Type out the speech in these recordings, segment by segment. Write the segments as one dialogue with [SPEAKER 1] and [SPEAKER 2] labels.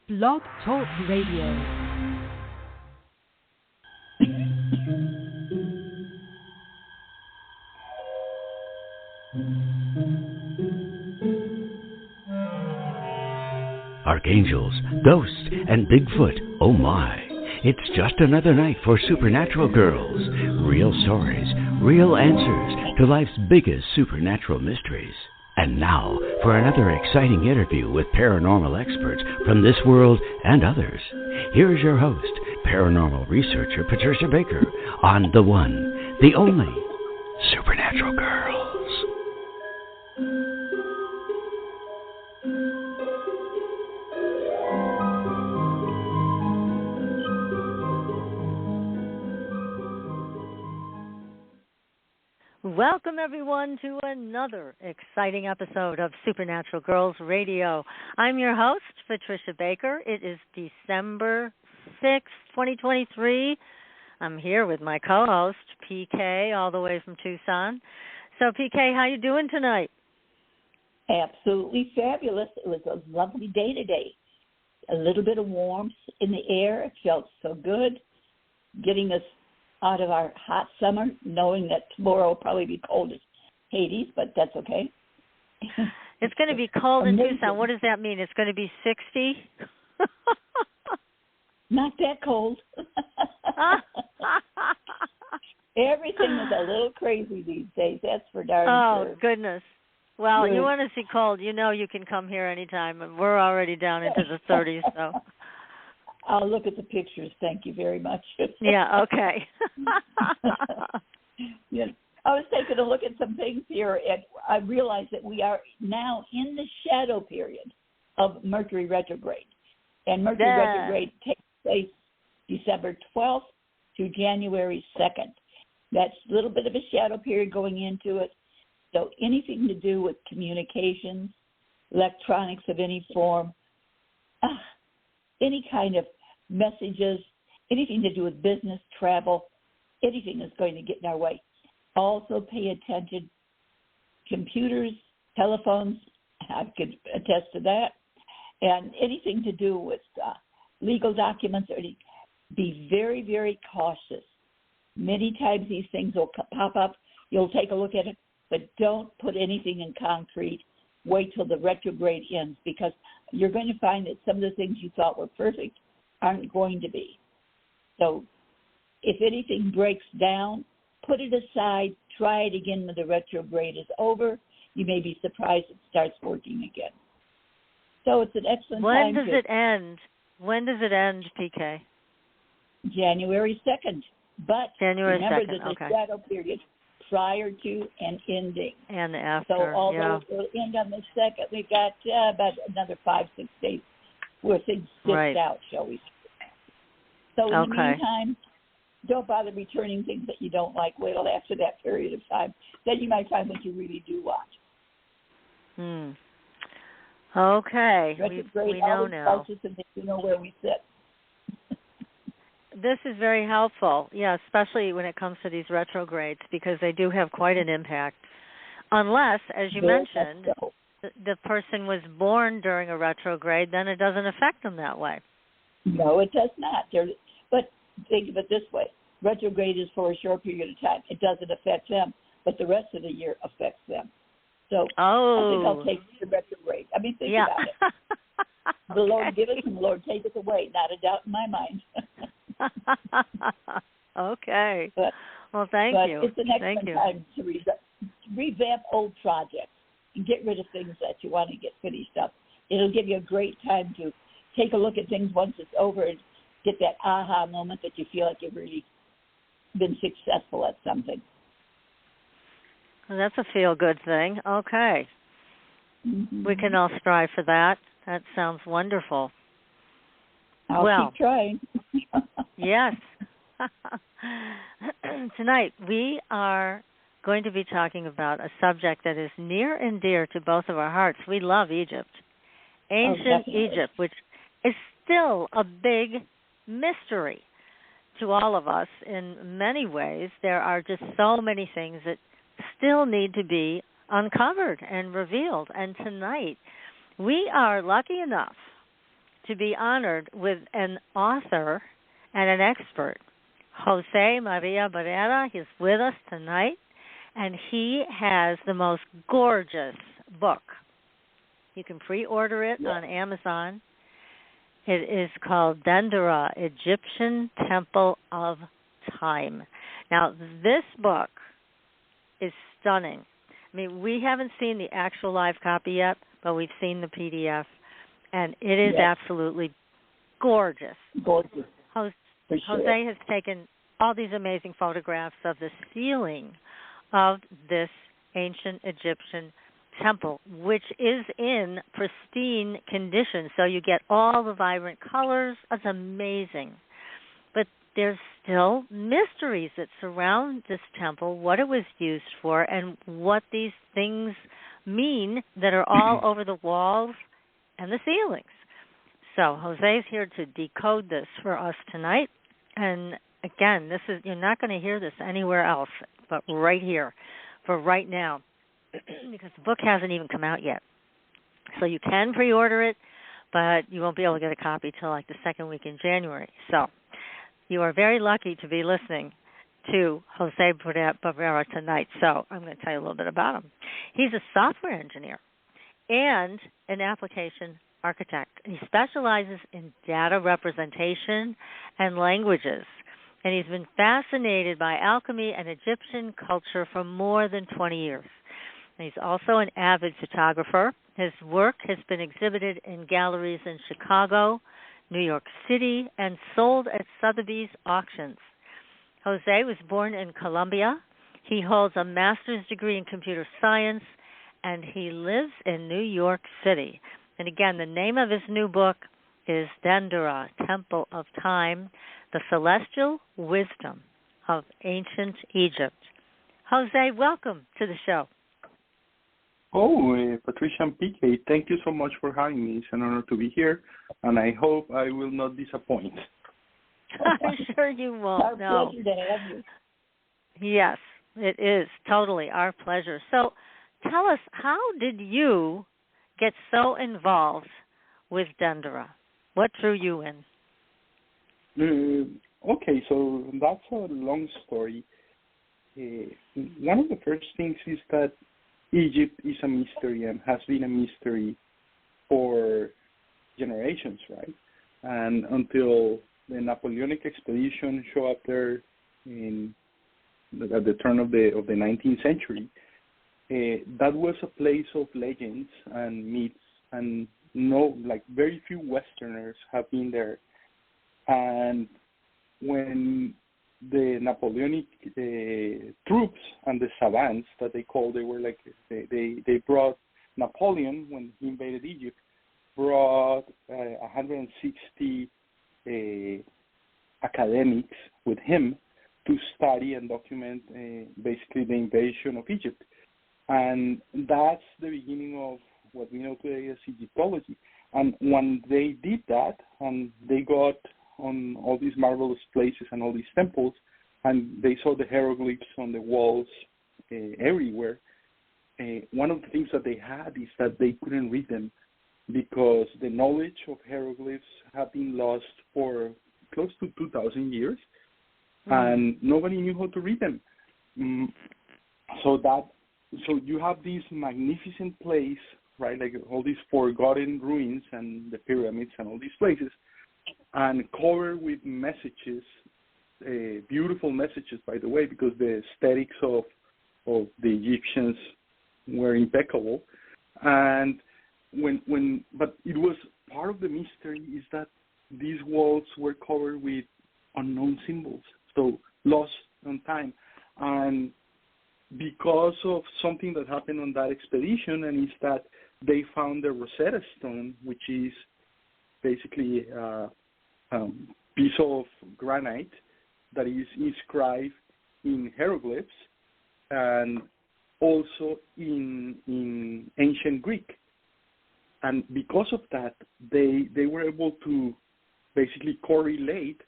[SPEAKER 1] Blog Talk Radio.
[SPEAKER 2] Archangels, ghosts, and Bigfoot, oh my. It's just another night for Supernatural Girls. Real stories, real answers to life's biggest supernatural mysteries. And now for another exciting interview with paranormal experts from this world and others. Here's your host, paranormal researcher Patricia Baker, on the one, the only Supernatural Girls.
[SPEAKER 3] Welcome, everyone, to another exciting episode of Supernatural Girls Radio. I'm your host, Patricia Baker. It is December 6th, 2023. I'm here with my co-host, PK, all the way from Tucson. So, PK, how you doing tonight?
[SPEAKER 4] Absolutely fabulous. It was a lovely day today. A little bit of warmth in the air. It felt so good. Getting us out of our hot summer, knowing that tomorrow will probably be cold as Hades, but that's okay.
[SPEAKER 3] It's going to be cold in Tucson. What does that mean? It's going to be 60?
[SPEAKER 4] Not that cold. Everything is a little crazy these days, that's for darn sure.
[SPEAKER 3] Oh, goodness. Well,
[SPEAKER 4] Good.
[SPEAKER 3] You want to see cold, you know you can come here anytime, and we're already down into the 30s, so...
[SPEAKER 4] I'll look at the pictures. Thank you very much.
[SPEAKER 3] Yeah, okay.
[SPEAKER 4] Yeah, I was taking a look at some things here, and I realized that we are now in the shadow period of Mercury retrograde. And Mercury retrograde takes place December 12th to January 2nd. That's a little bit of a shadow period going into it. So anything to do with communications, electronics of any form, any kind of messages, anything to do with business, travel, anything is going to get in our way. Also pay attention, computers, telephones, I could attest to that, and anything to do with legal documents, or be very, very cautious. Many times these things will pop up. You'll take a look at it, but don't put anything in concrete. Wait till the retrograde ends, because you're going to find that some of the things you thought were perfect aren't going to be. So if anything breaks down, put it aside, try it again when the retrograde is over. You may be surprised it starts working again. So it's an excellent time.
[SPEAKER 3] When does it end? When does it end, PK?
[SPEAKER 4] January 2nd. But
[SPEAKER 3] January
[SPEAKER 4] remember
[SPEAKER 3] 2nd,
[SPEAKER 4] that the
[SPEAKER 3] okay.
[SPEAKER 4] shadow period prior to and ending.
[SPEAKER 3] And after,
[SPEAKER 4] so although it'll end on the 2nd, we've got about another 5-6 days where things sit out, shall we say. So in the meantime, don't bother returning things that you don't like. Wait till after that period of time. Then you might find what you really do want.
[SPEAKER 3] Okay, we know now.
[SPEAKER 4] We know where we sit.
[SPEAKER 3] This is very helpful, especially when it comes to these retrogrades, because they do have quite an impact. Unless, as you mentioned, the person was born during a retrograde, then it doesn't affect them that way.
[SPEAKER 4] No, it does not. But think of it this way. Retrograde is for a short period of time. It doesn't affect them, but the rest of the year affects them. So I think I'll take the retrograde. I mean, think about it. The Lord give it and the Lord take it away. Not a doubt in my mind.
[SPEAKER 3] Okay. Well, thank you.
[SPEAKER 4] It's an excellent time to revamp old projects and get rid of things that you want to get finished up. It'll give you a great time to take a look at things once it's over and get that aha moment that you feel like you've really been successful at something.
[SPEAKER 3] Well, that's a feel-good thing. Okay. Mm-hmm. We can all strive for that. That sounds wonderful.
[SPEAKER 4] I'll keep trying.
[SPEAKER 3] Yes. Tonight, we are going to be talking about a subject that is near and dear to both of our hearts. We love Egypt. Ancient Egypt, which is still a big mystery to all of us in many ways. There are just so many things that still need to be uncovered and revealed. And tonight, we are lucky enough to be honored with an author and an expert. José María Barrera, he's with us tonight, and he has the most gorgeous book. You can pre-order it on Amazon. It is called Dendera, Egyptian Temple of Time. Now, this book is stunning. I mean, we haven't seen the actual live copy yet, but we've seen the PDF, and it is absolutely gorgeous.
[SPEAKER 4] Gorgeous.
[SPEAKER 3] Jose has taken all these amazing photographs of the ceiling of this ancient Egyptian temple, which is in pristine condition. So you get all the vibrant colors. It's amazing. But there's still mysteries that surround this temple, what it was used for, and what these things mean that are all over the walls and the ceilings. So Jose's here to decode this for us tonight. And again, you're not going to hear this anywhere else but right here for right now, because the book hasn't even come out yet. So you can pre-order it, but you won't be able to get a copy till like the second week in January. So you are very lucky to be listening to José Barrera tonight. So I'm going to tell you a little bit about him. He's a software engineer and an application architect. He specializes in data representation and languages. And he's been fascinated by alchemy and Egyptian culture for more than 20 years. And he's also an avid photographer. His work has been exhibited in galleries in Chicago, New York City, and sold at Sotheby's auctions. Jose was born in Colombia. He holds a master's degree in computer science, and he lives in New York City. And again, the name of his new book is Dendera, Temple of Time, The Celestial Wisdom of Ancient Egypt. Jose, welcome to the show.
[SPEAKER 5] Patricia and PK, thank you so much for having me. It's an honor to be here, and I hope I will not disappoint.
[SPEAKER 3] I'm sure you won't.
[SPEAKER 4] Our pleasure to have you.
[SPEAKER 3] Yes, it is totally our pleasure. So tell us, how did you get so involved with Dendera? What drew you in?
[SPEAKER 5] Okay, so that's a long story. One of the first things is that Egypt is a mystery and has been a mystery for generations, right? And until the Napoleonic expedition showed up there at the turn of the 19th century, that was a place of legends and myths, and very few Westerners have been there. And when the Napoleonic troops and the savants that they called, they brought Napoleon, when he invaded Egypt, brought 160 academics with him to study and document basically the invasion of Egypt. And that's the beginning of what we know today as Egyptology. And when they did that, and they got on all these marvelous places and all these temples, and they saw the hieroglyphs on the walls everywhere, one of the things that they had is that they couldn't read them, because the knowledge of hieroglyphs had been lost for close to 2,000 years, and nobody knew how to read them. So you have this magnificent place, right, like all these forgotten ruins and the pyramids and all these places, and covered with messages, beautiful messages, by the way, because the aesthetics of the Egyptians were impeccable. And but it was part of the mystery is that these walls were covered with unknown symbols, so lost on time. And because of something that happened on that expedition, and is that they found the Rosetta Stone, which is basically a piece of granite that is inscribed in hieroglyphs and also in ancient Greek. And because of that, they were able to basically correlate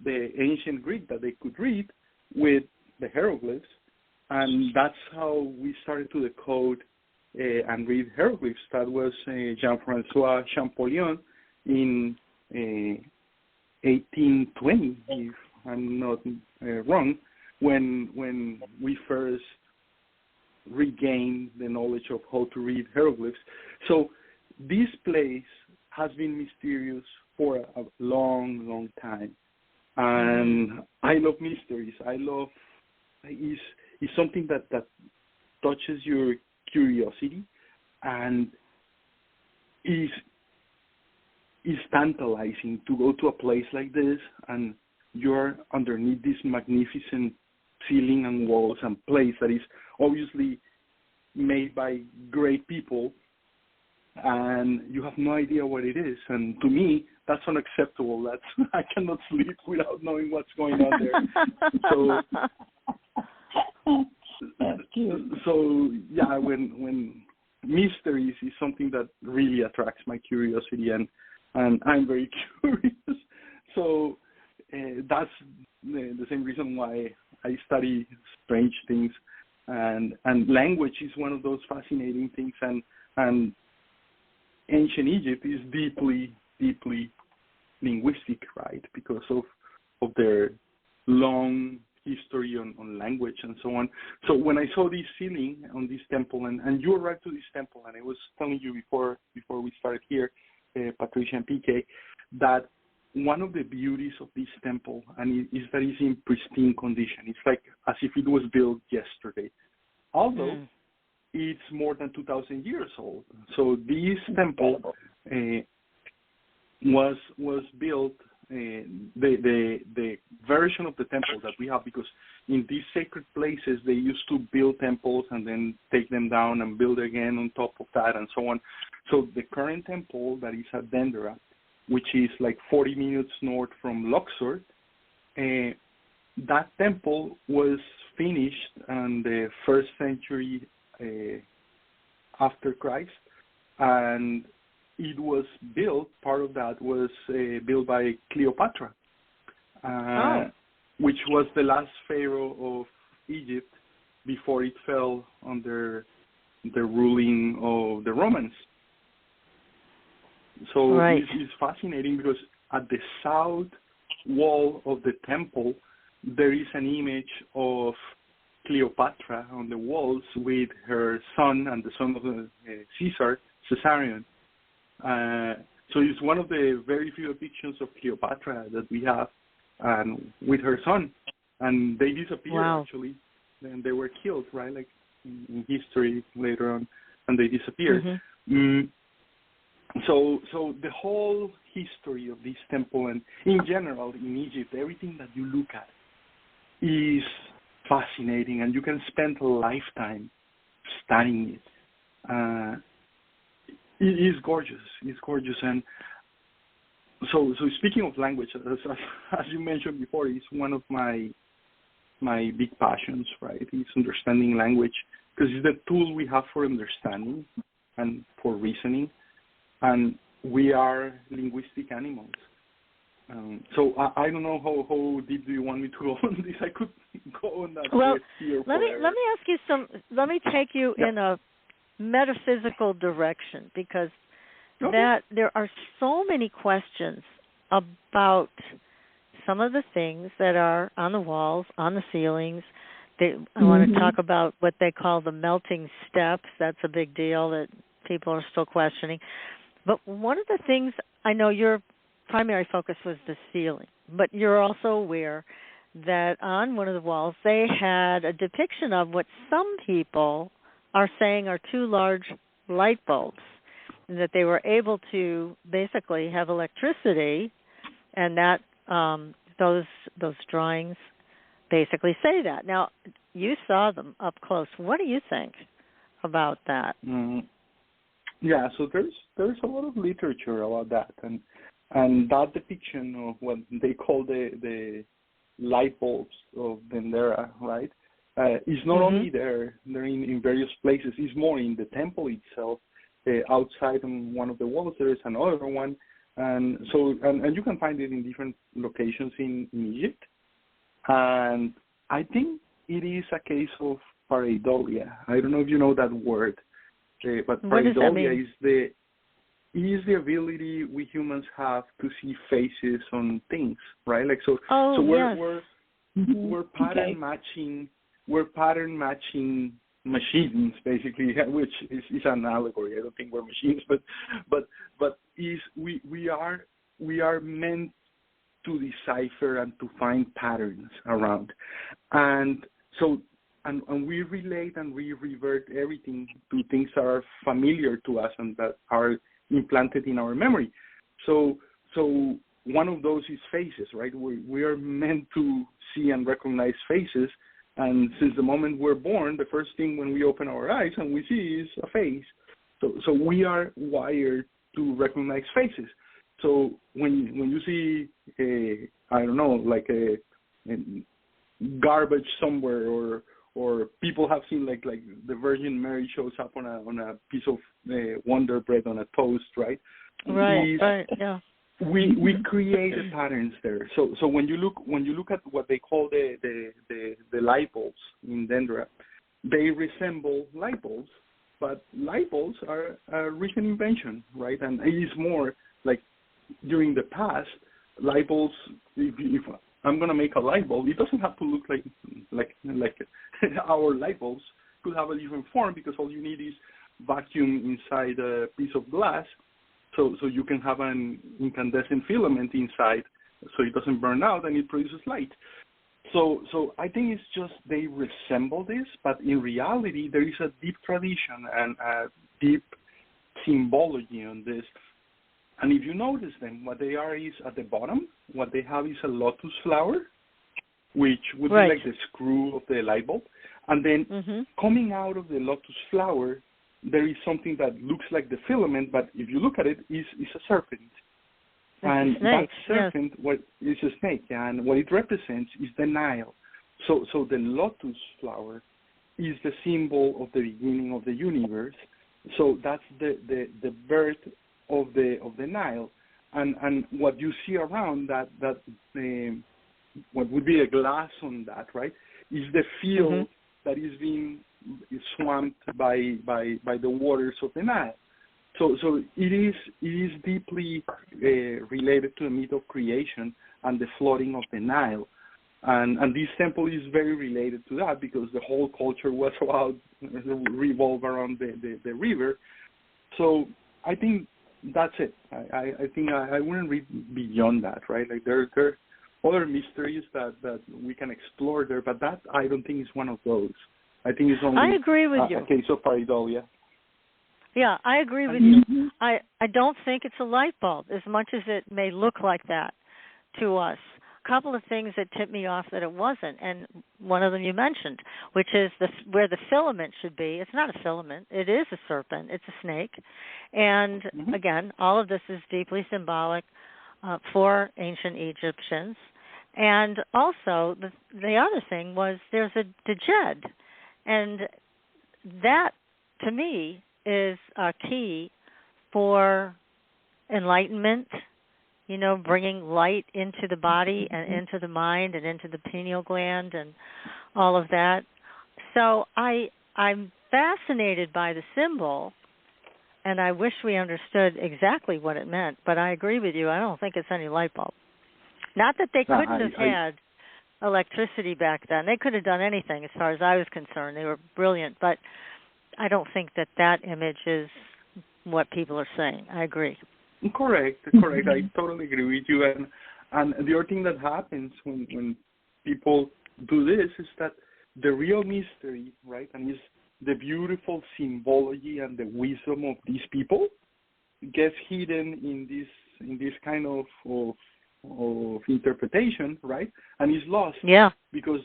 [SPEAKER 5] the ancient Greek that they could read with the hieroglyphs. And that's how we started to decode and read hieroglyphs. That was Jean-François Champollion in 1820, if I'm not wrong, when we first regained the knowledge of how to read hieroglyphs. So this place has been mysterious for a long, long time. And I love mysteries. It's something that touches your curiosity and is tantalizing to go to a place like this and you're underneath this magnificent ceiling and walls and place that is obviously made by great people, and you have no idea what it is. And to me, that's unacceptable. I cannot sleep without knowing what's going on there. So yeah, when mysteries is something that really attracts my curiosity, and I'm very curious. So that's the same reason why I study strange things, and language is one of those fascinating things, and ancient Egypt is deeply, deeply linguistic, right? Because of their long history on language and so on. So when I saw this ceiling on this temple, and you arrived to this temple, and I was telling you before we started here, Patricia and PK, that one of the beauties of this temple is that it's in pristine condition. It's like as if it was built yesterday, although it's more than 2,000 years old. So this temple was built. The version of the temple that we have, because in these sacred places they used to build temples and then take them down and build again on top of that and so on. So the current temple that is at Dendera, which is like 40 minutes north from Luxor, that temple was finished in the 1st century after Christ, and it was built, part of that was built by Cleopatra, which was the last pharaoh of Egypt before it fell under the ruling of the Romans. So This is fascinating because at the south wall of the temple, there is an image of Cleopatra on the walls with her son and the son of Caesarion. So it's one of the very few depictions of Cleopatra that we have, with her son, and they disappeared actually. And they were killed, right? Like in history later on, and they disappeared. So the whole history of this temple, and in general in Egypt, everything that you look at is fascinating, and you can spend a lifetime studying it. It is gorgeous. It's gorgeous, and so speaking of language, as you mentioned before, it's one of my big passions, right? It's understanding language, because it's the tool we have for understanding and for reasoning, and we are linguistic animals. So I don't know how deep do you want me to go on this? I could go on that.
[SPEAKER 3] Well, let me ask you let me take you in a metaphysical direction, because that there are so many questions about some of the things that are on the walls, on the ceilings. I want to talk about what they call the melting steps. That's a big deal that people are still questioning. But one of the things, I know your primary focus was the ceiling, but you're also aware that on one of the walls they had a depiction of what some people are saying are 2 large light bulbs, and that they were able to basically have electricity, and that those drawings basically say that. Now, you saw them up close. What do you think about that?
[SPEAKER 5] Yeah, so there's a lot of literature about that, and that depiction of what they call the light bulbs of Dendera, right? Is not only there; they're in various places. It's more in the temple itself. Outside on one of the walls, there is another one, and you can find it in different locations in Egypt. And I think it is a case of pareidolia. I don't know if you know that word, but pareidolia is is the ability we humans have to see faces on things, right? Like so we're pattern matching. We're pattern matching machines, basically, which is an allegory. I don't think we're machines, but we are meant to decipher and to find patterns around, and we relate and we revert everything to things that are familiar to us and that are implanted in our memory. So one of those is faces, right? We are meant to see and recognize faces, and since the moment we're born, the first thing when we open our eyes and we see is a face. So we are wired to recognize faces. So when you see a garbage somewhere, or people have seen like the Virgin Mary shows up on a piece of Wonder Bread on a toast, right?
[SPEAKER 3] Right, yeah.
[SPEAKER 5] We create patterns there. So when you look at what they call the light bulbs in Dendera, they resemble light bulbs, but light bulbs are a recent invention, right? And it is more like during the past, light bulbs. If I'm gonna make a light bulb, it doesn't have to look like our light bulbs. Could have a different form because all you need is vacuum inside a piece of glass, so you can have an incandescent filament inside, so it doesn't burn out and it produces light. So I think it's just they resemble this, but in reality there is a deep tradition and a deep symbology on this. And if you notice them, what they are is at the bottom, what they have is a lotus flower, which would be like the screw of the light bulb. And then coming out of the lotus flower, there is something that looks like the filament, but if you look at it, is a serpent. And that serpent, is a snake, and what it represents is the Nile. So the lotus flower is the symbol of the beginning of the universe. So that's the birth of the Nile, and what you see around that what would be a glass on that, right, is the field that is being swamped by the waters of the Nile. So it is deeply related to the myth of creation and the flooding of the Nile, and this temple is very related to that because the whole culture was revolve around the river. So I think that's it. I think I wouldn't read beyond that, right? Like there are other mysteries that we can explore there, but that I don't think is one of those. I think it's only
[SPEAKER 3] I agree with you.
[SPEAKER 5] A case of pareidolia.
[SPEAKER 3] Yeah, I agree with you. I don't think it's a light bulb as much as it may look like that to us. A couple of things that tipped me off that it wasn't, and one of them you mentioned, which is where the filament should be. It's not a filament. It is a serpent. It's a snake. And, again, all of this is deeply symbolic for ancient Egyptians. And also, the other thing was there's a djed. And that, to me, is a key for enlightenment, bringing light into the body and into the mind and into the pineal gland and all of that. So I'm fascinated by the symbol, and I wish we understood exactly what it meant, but I agree with you. I don't think it's any light bulb. Not that they couldn't have had electricity back then. They could have done anything as far as I was concerned. They were brilliant, but I don't think that image is what people are saying. I agree.
[SPEAKER 5] Correct. I totally agree with you. And the other thing that happens when people do this is that the real mystery, right, and is the beautiful symbology and the wisdom of these people gets hidden in this kind of interpretation, right, and is lost.
[SPEAKER 3] Yeah. Because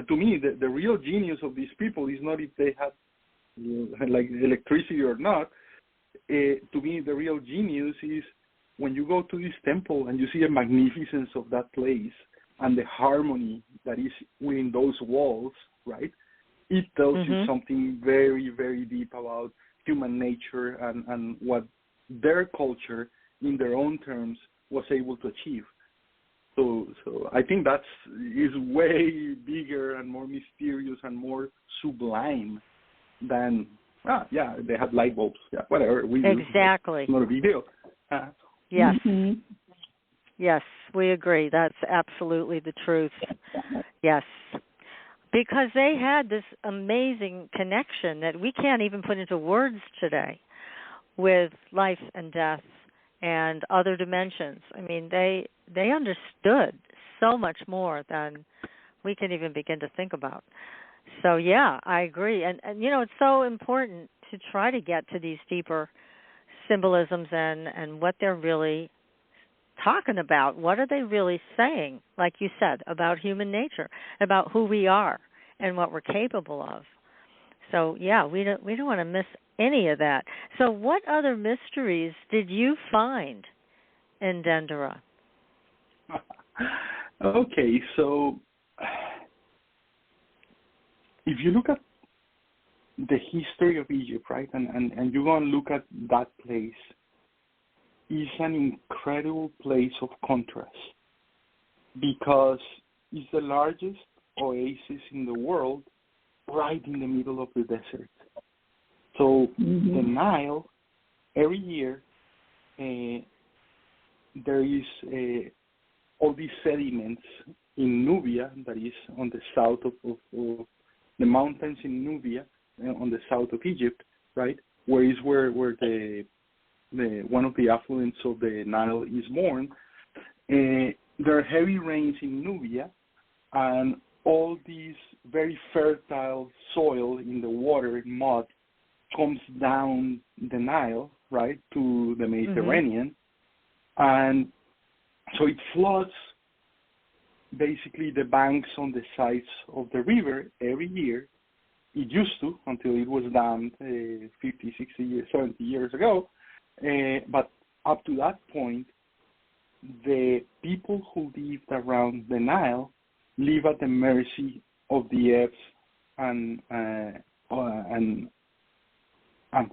[SPEAKER 5] to me, the real genius of these people is not if they have like electricity or not. To me, the real genius is when you go to this temple and you see the magnificence of that place and the harmony that is within those walls, right? It tells you something very, very deep about human nature and what their culture, in their own terms, was able to achieve. So I think is way bigger and more mysterious and more sublime than Yeah, they had light bulbs. Yeah, whatever. We
[SPEAKER 3] exactly.
[SPEAKER 5] It's not a big deal.
[SPEAKER 3] Yes.
[SPEAKER 4] Mm-hmm.
[SPEAKER 3] Yes, we agree. That's absolutely the truth. Yes. Because they had this amazing connection that we can't even put into words today with life and death and other dimensions. I mean, they understood so much more than we can even begin to think about. So, yeah, I agree. And it's so important to try to get to these deeper symbolisms and what they're really talking about. What are they really saying, like you said, about human nature, about who we are and what we're capable of? So, yeah, we don't want to miss any of that. So what other mysteries did you find in Dendera?
[SPEAKER 5] Okay, so if you look at the history of Egypt, right, and you go and look at that place, it's an incredible place of contrast because it's the largest oasis in the world right in the middle of the desert. So the Nile, every year, there is all these sediments in Nubia, that is on the south of the mountains in Nubia, on the south of Egypt, right, where the one of the affluents of the Nile is born. There are heavy rains in Nubia, and all these very fertile soil in the water, mud, comes down the Nile, right, to the Mediterranean, and so it floods basically the banks on the sides of the river every year. It used to, until it was dammed 50, 60 years, 70 years ago. But up to that point, the people who lived around the Nile live at the mercy of the ebbs and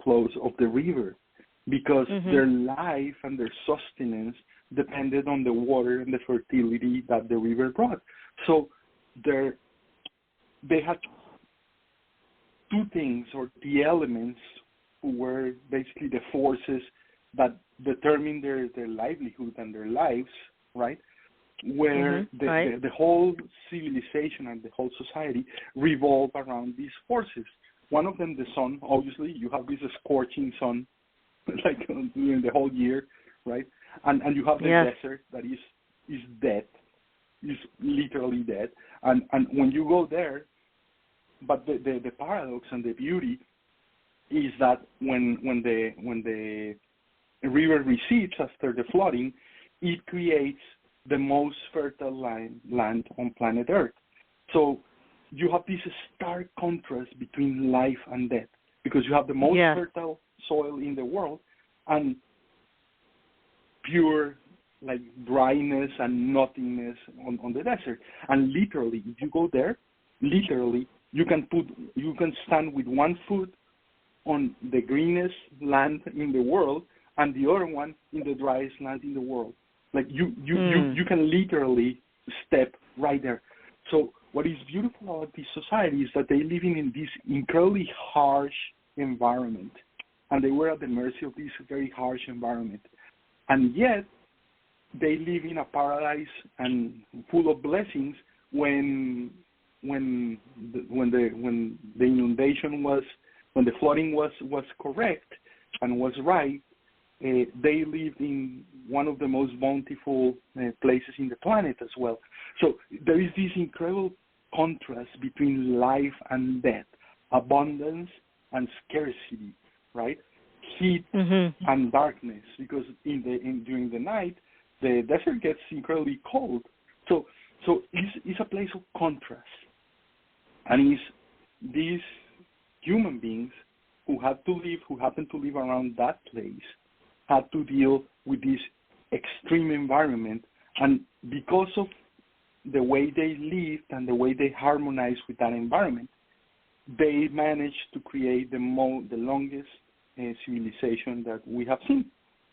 [SPEAKER 5] flows of the river, because their life and their sustenance depended on the water and the fertility that the river brought. So they had two things, or the elements, who were basically the forces that determine their livelihood and their lives, right? Where the whole civilization and the whole society revolve around these forces. One of them, the sun. Obviously, you have this scorching sun, like during the whole year, right? And you have the desert that is dead, is literally dead. And when you go there, but the paradox and the beauty is that when the river recedes after the flooding, it creates the most fertile land on planet Earth. So you have this stark contrast between life and death, because you have the most fertile soil in the world and pure like dryness and nothingness on the desert. And literally, if you go there, literally you can stand with one foot on the greenest land in the world and the other one in the driest land in the world. Like you can literally step right there. So what is beautiful about this society is that they live in this incredibly harsh environment, and they were at the mercy of this very harsh environment. And yet they live in a paradise and full of blessings when the inundation was, when the flooding was correct and was right. They lived in one of the most bountiful places in the planet as well. So there is this incredible contrast between life and death, abundance and scarcity, right? Heat and darkness, because during the night the desert gets incredibly cold. So it's a place of contrast, and it's these human beings who happened to live around that place, had to deal with this extreme environment, and because of the way they lived and the way they harmonized with that environment, they managed to create the longest civilization that we have seen,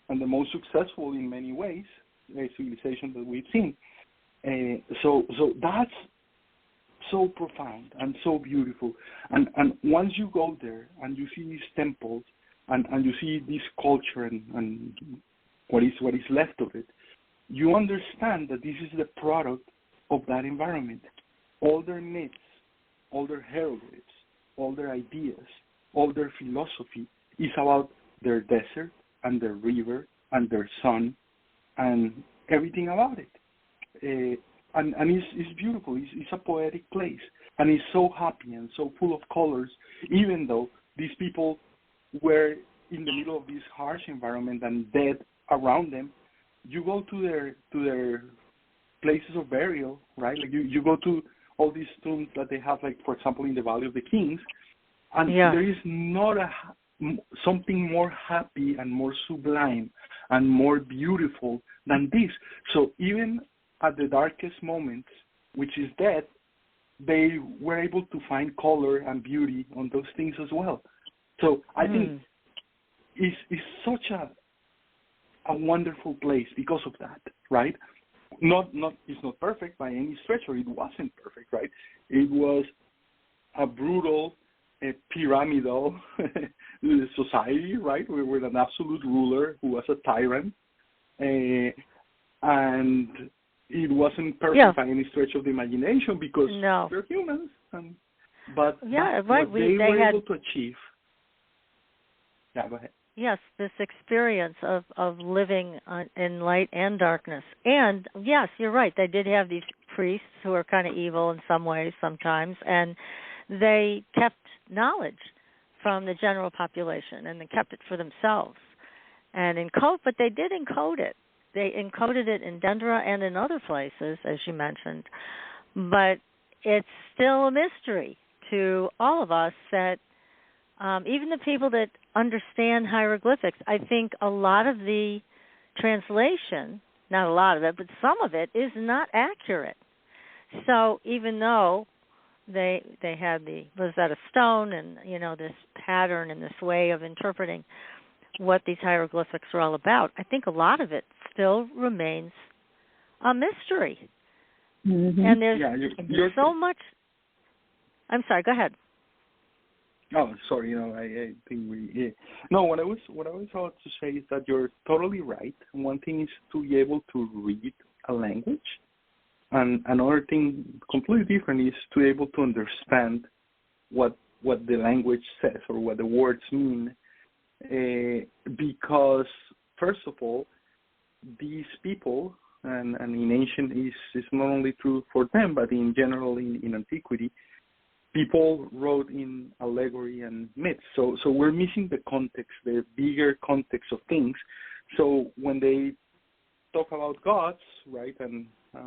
[SPEAKER 5] and the most successful in many ways civilization that we've seen. So so profound and so beautiful. And once you go there and you see these temples and you see this culture and what is left of it, you understand that this is the product of that environment. All their myths, all their hieroglyphs, all their ideas, all their philosophy is about their desert and their river and their sun and everything about it. And it's beautiful. It's a poetic place. And it's so happy and so full of colors, even though these people were in the middle of this harsh environment and dead around them. You go to their places of burial, right? Like you go to all these tombs that they have, like, for example, in the Valley of the Kings, and there is not something more happy and more sublime and more beautiful than this. So even at the darkest moments, which is death, they were able to find color and beauty on those things as well. So I think it's such a wonderful place because of that, right? It's not perfect by any stretch, or it wasn't perfect, right? It was a brutal, pyramidal society, right? We were an absolute ruler who was a tyrant, and it wasn't perfect by any stretch of the imagination because they're humans. But what they were able to achieve. Yeah, go ahead.
[SPEAKER 3] Yes, this experience of living in light and darkness. And, yes, you're right, they did have these priests who are kind of evil in some ways sometimes, and they kept knowledge from the general population, and they kept it for themselves. But they did encode it. They encoded it in Dendera and in other places, as you mentioned. But it's still a mystery to all of us that even the people that understand hieroglyphics, I think a lot of the translation, not a lot of it, but some of it is not accurate. So even though they had the Rosetta Stone and, this pattern and this way of interpreting what these hieroglyphics are all about, I think a lot of it still remains a mystery. Mm-hmm. And there's so much. I'm sorry, go ahead.
[SPEAKER 5] Oh, sorry. I think we. No, what I was about to say is that you're totally right. One thing is to be able to read a language, and another thing completely different is to be able to understand what the language says or what the words mean. Because first of all, these people, and in ancient is not only true for them, but in general in antiquity. People wrote in allegory and myths, so we're missing the context, the bigger context of things. So when they talk about gods, right, and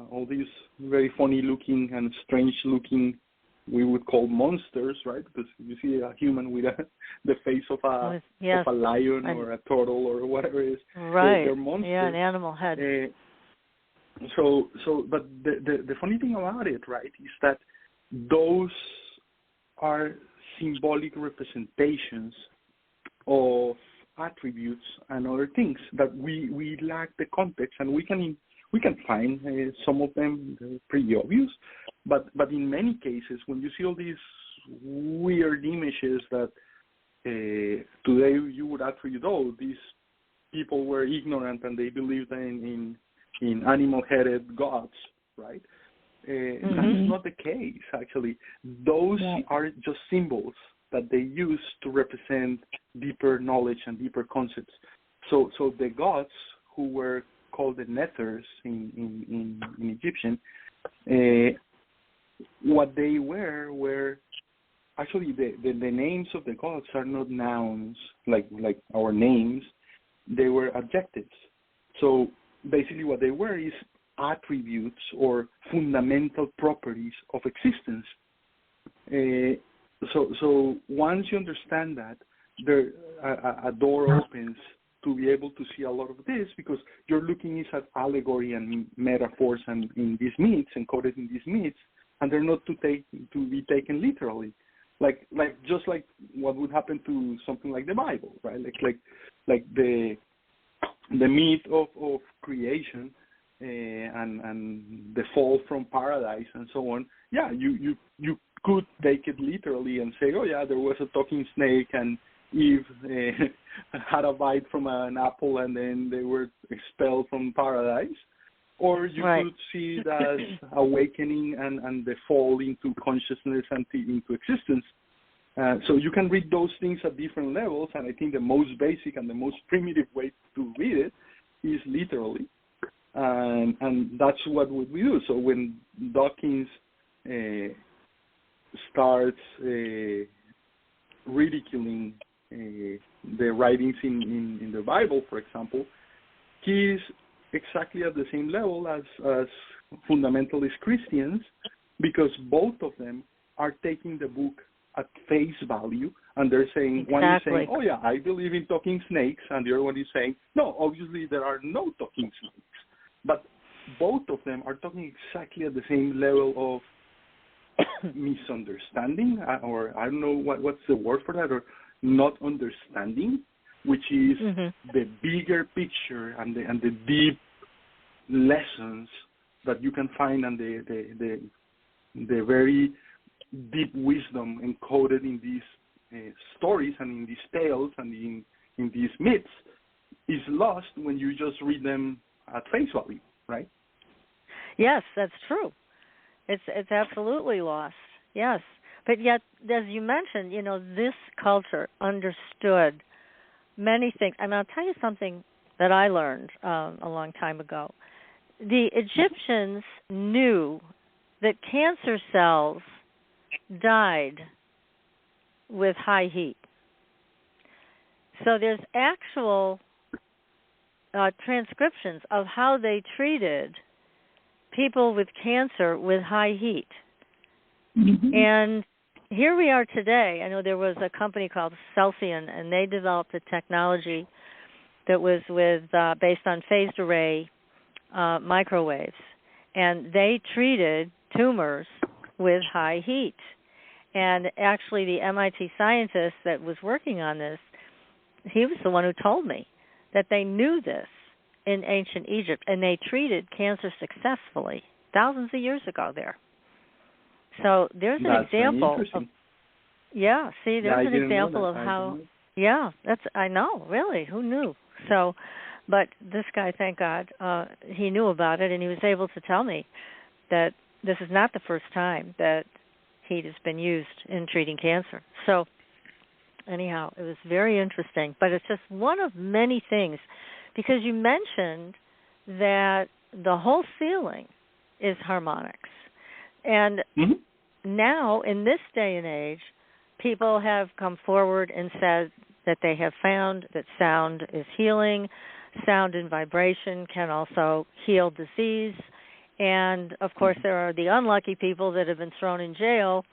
[SPEAKER 5] all these very funny-looking and strange-looking, we would call monsters, right, because you see a human with the face of a lion or a turtle or whatever it is.
[SPEAKER 3] Right.
[SPEAKER 5] They're monsters.
[SPEAKER 3] Yeah, an animal head.
[SPEAKER 5] But the funny thing about it, right, is that those are symbolic representations of attributes and other things that we lack the context, and we can find some of them pretty obvious, but in many cases when you see all these weird images that today you would attribute, these people were ignorant and they believed in animal-headed gods, right? That's not the case, actually. Those are just symbols that they use to represent deeper knowledge and deeper concepts. So the gods, who were called the Nethers in Egyptian, what they were actually the names of the gods are not nouns like our names. They were adjectives. So basically what they were is attributes or fundamental properties of existence. So once you understand that, a door opens to be able to see a lot of this, because you're looking at allegory and metaphors and in these myths, encoded in these myths, and they're not to be taken literally. Like just like what would happen to something like the Bible, right? Like the myth of creation and the fall from paradise and so on, yeah, you could take it literally and say, oh yeah, there was a talking snake and Eve had a bite from an apple and then they were expelled from paradise. Or you could see it as awakening and the fall into consciousness and into existence. So you can read those things at different levels, and I think the most basic and the most primitive way to read it is literally. And that's what we do. So when Dawkins starts ridiculing the writings in the Bible, for example, he's exactly at the same level as fundamentalist Christians, because both of them are taking the book at face value, and they're saying, one is saying, oh yeah, I believe in talking snakes, and the other one is saying, no, obviously there are no talking snakes. But both of them are talking exactly at the same level of misunderstanding, or I don't know what's the word for that, or not understanding, which is the bigger picture and the deep lessons that you can find, and the very deep wisdom encoded in these stories and in these tales and in these myths is lost when you just read them at face value, right?
[SPEAKER 3] Yes, that's true. It's absolutely lost. Yes, but yet, as you mentioned, this culture understood many things. And I'll tell you something that I learned a long time ago. The Egyptians knew that cancer cells died with high heat. So there's actual transcriptions of how they treated people with cancer with high heat. And here we are today. I know there was a company called Celsian, and they developed a technology that was based on phased array microwaves, and they treated tumors with high heat. And actually, the MIT scientist that was working on this, he was the one who told me that they knew this in ancient Egypt, and they treated cancer successfulul thousands of years ago there. So there's an example of, there's an example of how, I know, really, who knew? So, but this guy, thank God, he knew about it, and he was able to tell me that this is not the first time that heat has been used in treating cancer. So, anyhow, it was very interesting, but it's just one of many things, because you mentioned that the whole ceiling is harmonics. And now, in this day and age, people have come forward and said that they have found that sound is healing. Sound and vibration can also heal disease. And, of course, there are the unlucky people that have been thrown in jail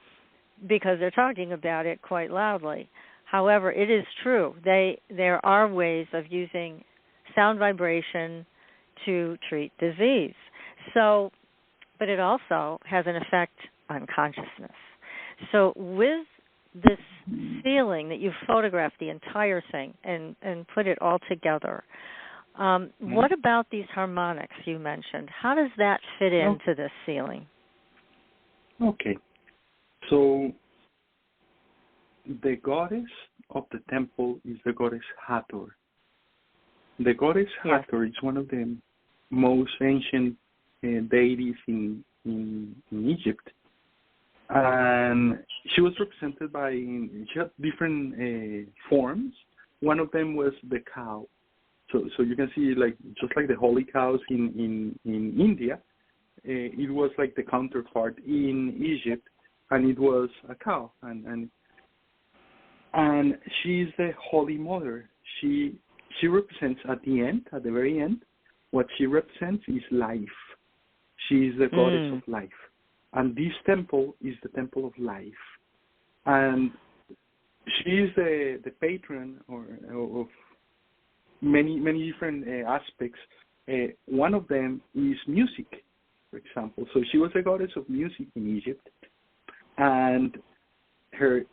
[SPEAKER 3] because they're talking about it quite loudly. However, it is true. There are ways of using sound vibration to treat disease. So, but it also has an effect on consciousness. So with this ceiling that you photographed the entire thing and put it all together, what about these harmonics you mentioned? How does that fit into this ceiling?
[SPEAKER 5] Okay. So the goddess of the temple is the goddess Hathor. The goddess Hathor is one of the most ancient deities in Egypt. And she was represented she had different forms. One of them was the cow. So you can see, just like the holy cows in India, it was like the counterpart in Egypt, and it was a cow. And she's the Holy Mother. She represents at the very end, what she represents is life. She is the goddess of life. And this temple is the temple of life. And she is the patron of many different aspects. One of them is music, for example. So she was a goddess of music in Egypt. And her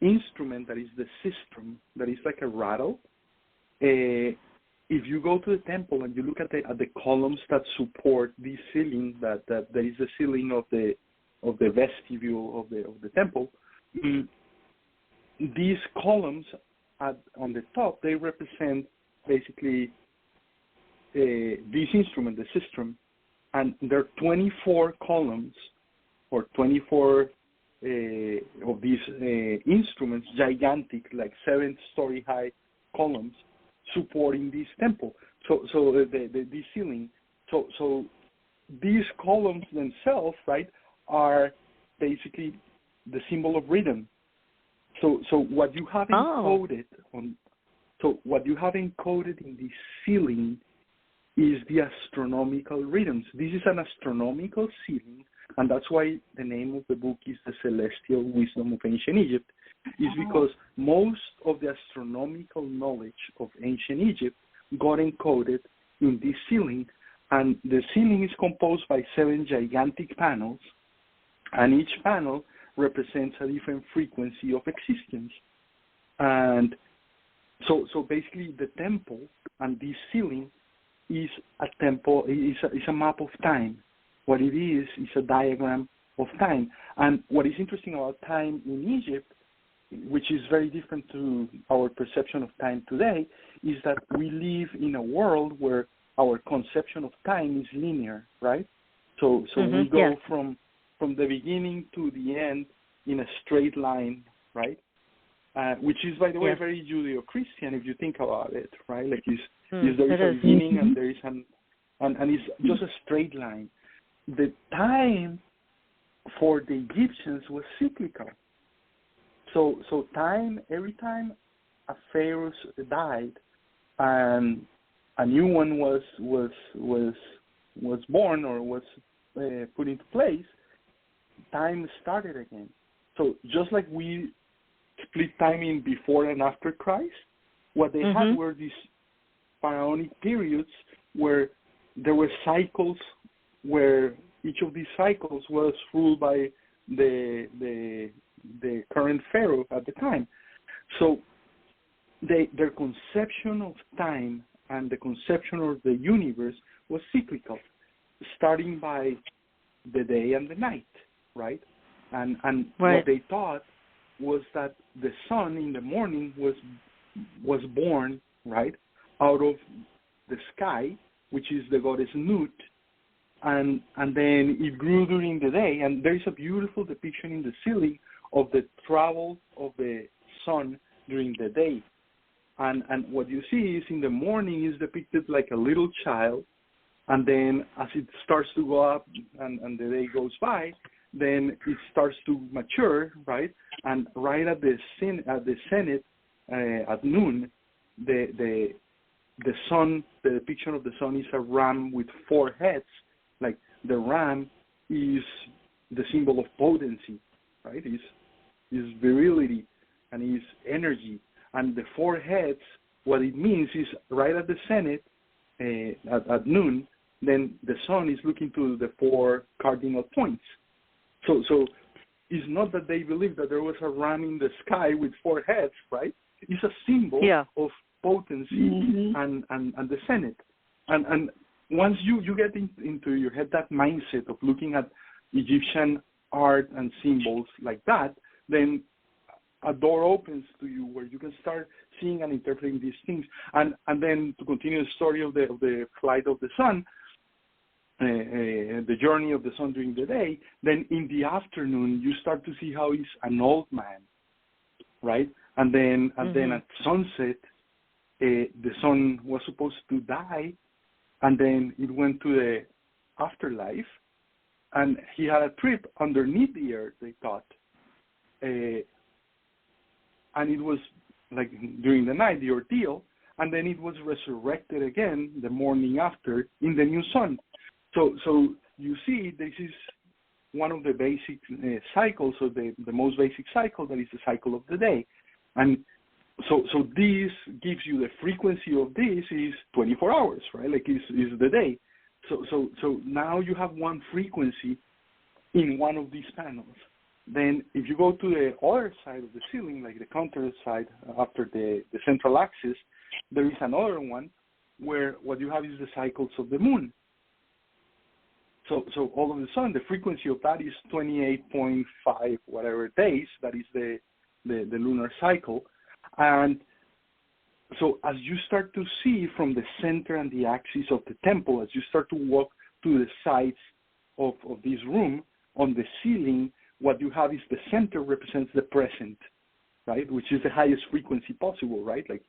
[SPEAKER 5] instrument, that is the sistrum, that is like a rattle, if you go to the temple and you look at the columns that support this ceiling, that is the ceiling of the vestibule of the temple, these columns on the top, they represent basically this instrument, the sistrum, and there are 24 columns or 24 of these instruments, gigantic, like 7-story high columns supporting this temple. So the ceiling. So these columns themselves, right, are basically the symbol of rhythm. So what you have encoded in the ceiling is the astronomical rhythms. This is an astronomical ceiling, and that's why the name of the book is The Celestial Wisdom of Ancient Egypt, is because most of the astronomical knowledge of ancient Egypt got encoded in this ceiling, and the ceiling is composed by 7 gigantic panels, and each panel represents a different frequency of existence. And so basically the temple and this ceiling is a temple, is a map of time. What it is a diagram of time. And what is interesting about time in Egypt, which is very different to our perception of time today, is that we live in a world where our conception of time is linear, right? So we go from the beginning to the end in a straight line, right? Which is, by the way, very Judeo-Christian if you think about it, right? Like there is a beginning and there is and it's just a straight line. The time for the Egyptians was cyclical. So time, every time a pharaoh died and a new one was born or was put into place, time started again. So just like we split time in before and after Christ, what they had were these pharaonic periods where there were cycles, where each of these cycles was ruled by the current pharaoh at the time. So their conception of time and the conception of the universe was cyclical, starting by the day and the night, right? And what they thought was that the sun in the morning was born, right, out of the sky, which is the goddess Nut, and then it grew during the day. And there is a beautiful depiction in the ceiling of the travel of the sun during the day. And what you see is in the morning is depicted like a little child, and then as it starts to go up and the day goes by, then it starts to mature, right? And right at the zenith at noon, the sun, the depiction of the sun is a ram with 4 heads. Like the ram is the symbol of potency, right? Is virility and is energy. And the 4 heads, what it means is right at the zenith at noon, then the sun is looking to the 4 cardinal points. So it's not that they believe that there was a ram in the sky with 4 heads, right? It's a symbol of potency and the zenith. And once you get into your head that mindset of looking at Egyptian art and symbols like that, then a door opens to you where you can start seeing and interpreting these things. And then to continue the story of the flight of the sun, the journey of the sun during the day, then in the afternoon you start to see how he's an old man, right? And then at sunset, the sun was supposed to die, and then it went to the afterlife, and he had a trip underneath the earth, they thought. And it was like during the night, the ordeal, and then it was resurrected again the morning after in the new sun. So you see, this is one of the basic cycles, or the most basic cycle, that is the cycle of the day. And so this gives you the frequency of this is 24 hours, right? Like is the day. So now you have one frequency in one of these panels. Then if you go to the other side of the ceiling, like the counter side after the central axis, there is another one where what you have is the cycles of the moon. So all of a sudden, the frequency of that is 28.5 whatever days. That is the lunar cycle. And so as you start to see from the center and the axis of the temple, as you start to walk to the sides of this room, on the ceiling, what you have is the center represents the present, right, which is the highest frequency possible, right? Like,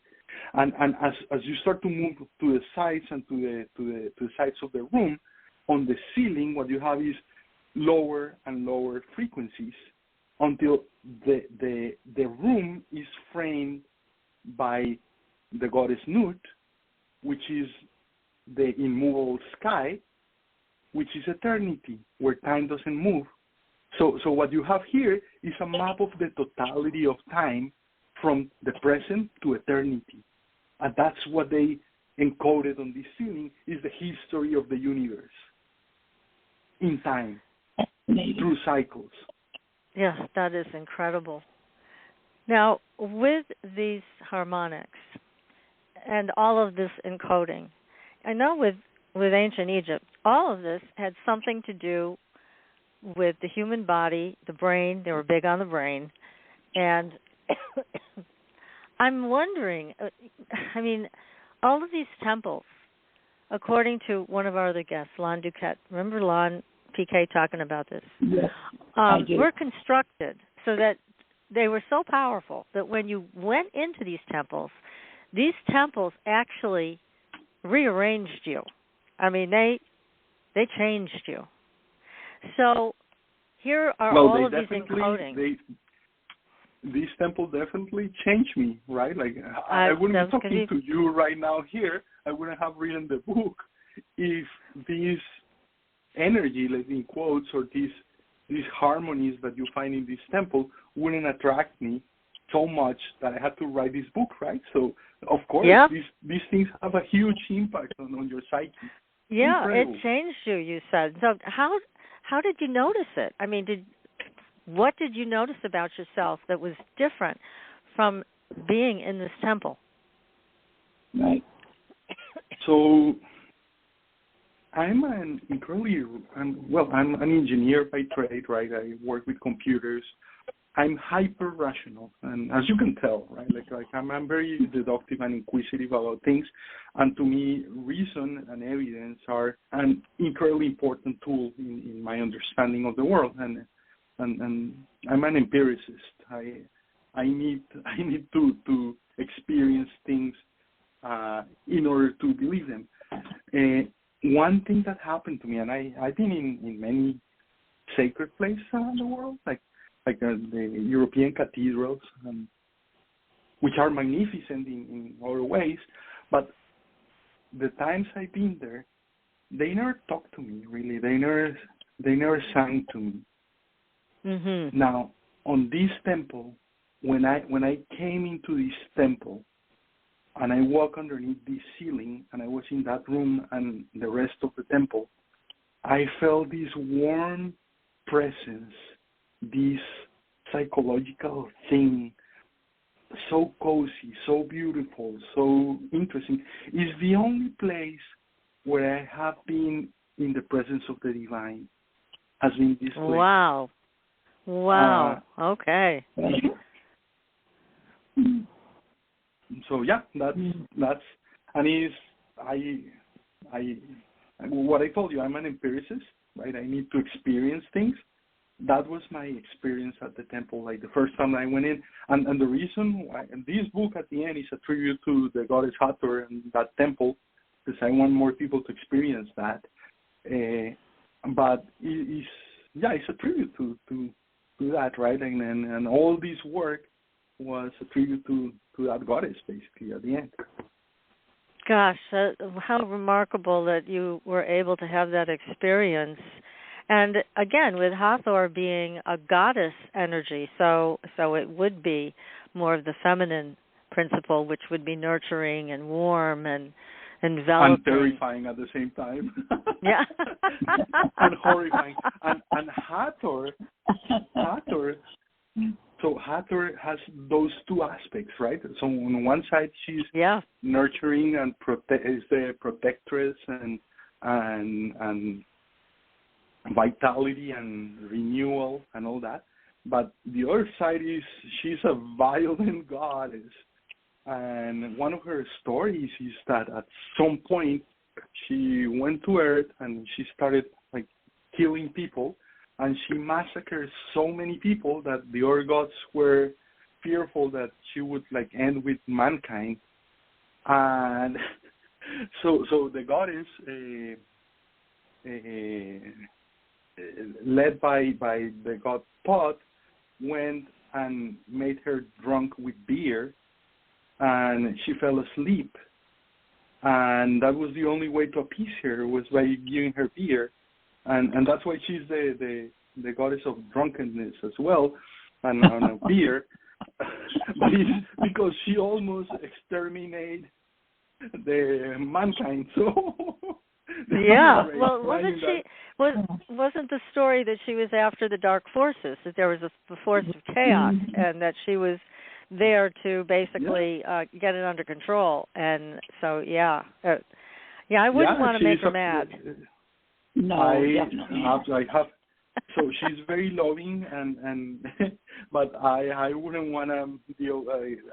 [SPEAKER 5] and as you start to move to the sides and to the sides of the room, on the ceiling, what you have is lower and lower frequencies until the room is framed by the goddess Nut, which is the immovable sky, which is eternity, where time doesn't move. So what you have here is a map of the totality of time from the present to eternity. And that's what they encoded on this ceiling, is the history of the universe in time, through cycles.
[SPEAKER 3] Yes, that is incredible. Now, with these harmonics and all of this encoding, I know with ancient Egypt, all of this had something to do with the human body, the brain. They were big on the brain. And I'm wondering, I mean, all of these temples, according to one of our other guests, Lon Duquette, remember Lon PK talking about this?
[SPEAKER 4] Yes, I do.
[SPEAKER 3] Were constructed so that they were so powerful that when you went into these temples actually rearranged you. I mean, they changed you. So here are all of these encodings.
[SPEAKER 5] These temples definitely changed me, right? Like, I wouldn't be talking to you right now here. I wouldn't have written the book if these energy, like in quotes, or these harmonies that you find in this temple wouldn't attract me so much that I had to write this book, right? So, of course, these things have a huge impact on your psyche.
[SPEAKER 3] Yeah,
[SPEAKER 5] Incredible.
[SPEAKER 3] It changed you, you said. So how did you notice it? I mean, what did you notice about yourself that was different from being in this temple?
[SPEAKER 4] Right.
[SPEAKER 5] So I'm an engineer by trade, right? I work with computers. I'm hyper rational, and as you can tell, right? Like I'm very deductive and inquisitive about things, and to me, reason and evidence are an incredibly important tool in my understanding of the world. And I'm an empiricist. I need to experience things in order to believe them. One thing that happened to me, and I've been in many sacred places around the world, like the European cathedrals, which are magnificent in other ways, but the times I've been there, they never talked to me, really. They never sang to me.
[SPEAKER 3] Mm-hmm.
[SPEAKER 5] Now, on this temple, when I came into this temple, and I walked underneath this ceiling, and I was in that room and the rest of the temple, I felt this warm presence, this psychological thing, so cozy, so beautiful, so interesting. It's the only place where I have been in the presence of the divine, has been this place.
[SPEAKER 3] Wow. Okay.
[SPEAKER 5] So yeah, that's and what I told you, I'm an empiricist, right? I need to experience things. That was my experience at the temple, like the first time I went in. And the reason why, and this book at the end is a tribute to the goddess Hathor and that temple, because I want more people to experience that. But it's a tribute to that, right? And all this work was a tribute to that goddess, basically, at the end.
[SPEAKER 3] Gosh, how remarkable that you were able to have that experience. And again, with Hathor being a goddess energy, so it would be more of the feminine principle, which would be nurturing and warm and enveloping.
[SPEAKER 5] And terrifying at the same time.
[SPEAKER 3] Yeah.
[SPEAKER 5] And horrifying. And Hathor, so Hathor has those two aspects. protects, right? So on one side she's nurturing and is the protectress and vitality and renewal and all that. But the other side is she's a violent goddess. And one of her stories is that at some point she went to Earth and she started like killing people, and she massacred so many people that the other gods were fearful that she would like end with mankind. And so the goddess, led by the god Thoth, went and made her drunk with beer, and she fell asleep. And that was the only way to appease her, was by giving her beer. And that's why she's the goddess of drunkenness as well, and beer. But it's because she almost exterminated the mankind. So
[SPEAKER 3] well, wasn't the story that she was after the dark forces, that there was a force of chaos, and that she was there to basically get it under control? And so I wouldn't want to make her mad.
[SPEAKER 4] No, definitely.
[SPEAKER 5] I have. So she's very loving, and but I wouldn't want to deal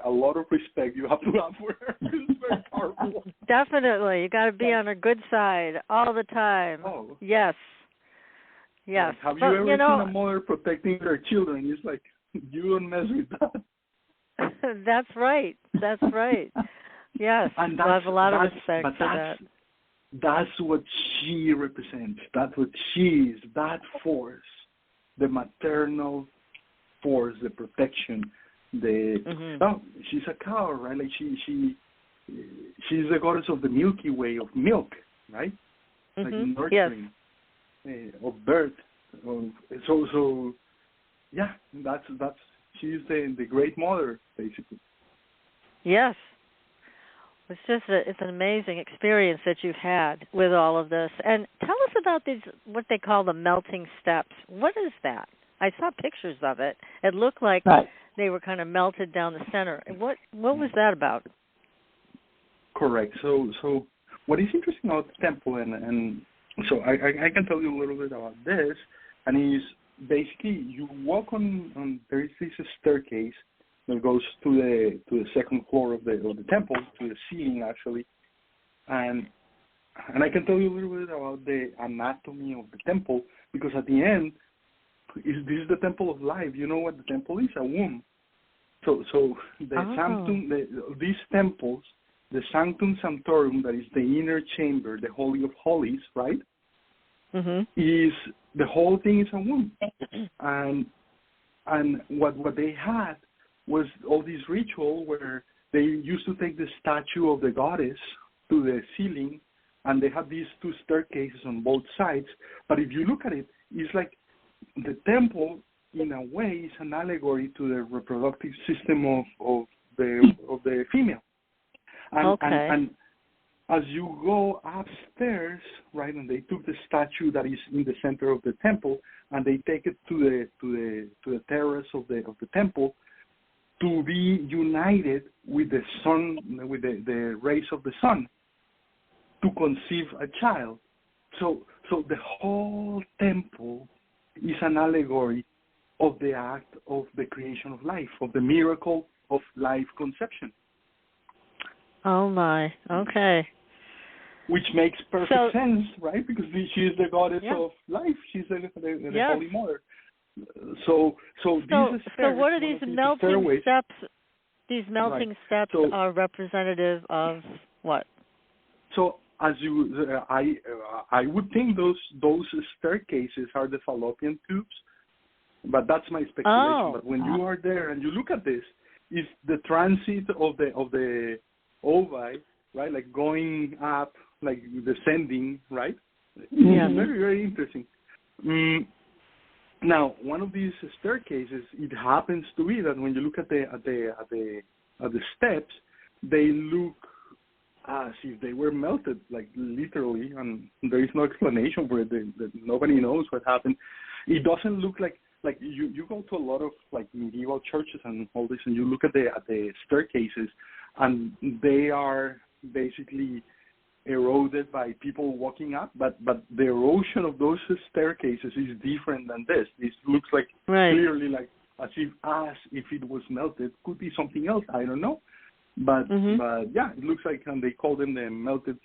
[SPEAKER 5] a lot of respect you have to have for her. It's very powerful.
[SPEAKER 3] Definitely, you got to be on her good side all the time.
[SPEAKER 5] Oh.
[SPEAKER 3] Yes.
[SPEAKER 5] Have you ever seen a mother protecting her children? It's like, you don't mess with that.
[SPEAKER 3] That's right. Yes,
[SPEAKER 5] and
[SPEAKER 3] I have a lot of respect for that.
[SPEAKER 5] That's what she represents. That's what she is. That force, the maternal force, the protection. She's a cow, right? Like she's the goddess of the Milky Way, of milk, right? Like nurturing, of birth. So that's she's the great mother, basically.
[SPEAKER 3] Yes. It's an amazing experience that you've had with all of this. And tell us about these, what they call the melting steps. What is that? I saw pictures of it. It looked like they were kind of melted down the center. What was that about?
[SPEAKER 5] Correct. So what is interesting about the temple, and so I can tell you a little bit about this, and is basically you walk on there is this staircase that goes to the second floor of the temple, to the ceiling actually, and I can tell you a little bit about the anatomy of the temple, because at the end, this is the temple of life. You know what the temple is? A womb. So the sanctum, these temples, the sanctum sanctorum, that is the inner chamber, the holy of holies, right? Is the whole thing is a womb, and what they had was all this ritual where they used to take the statue of the goddess to the ceiling, and they had these two staircases on both sides. But if you look at it, it's like the temple, in a way, is an allegory to the reproductive system of the female. And as you go upstairs, right, and they took the statue that is in the center of the temple, and they take it to the terrace of the temple, to be united with the sun, with the rays of the sun, to conceive a child. So the whole temple is an allegory of the act of the creation of life, of the miracle of life conception.
[SPEAKER 3] Oh my, okay.
[SPEAKER 5] Which makes perfect sense, right? Because she is the goddess of life. She's the Holy Mother. So
[SPEAKER 3] what are these melting steps? These melting steps are representative of what?
[SPEAKER 5] So as I would think those staircases are the fallopian tubes, but that's my speculation. But when you are there and you look at this, it's the transit of the ovi, right? Like going up, like descending, right?
[SPEAKER 3] Yeah.
[SPEAKER 5] Very, very interesting. Now, one of these staircases, it happens to be that when you look at the steps, they look as if they were melted, like literally, and there is no explanation for it. Nobody knows what happened. It doesn't look like like you go to a lot of like medieval churches and all this, and you look at the staircases, and they are basically eroded by people walking up, but the erosion of those staircases is different than this. This looks like clearly like as if it was melted. Could be something else, I don't know. But yeah, it looks like, and they call them the melted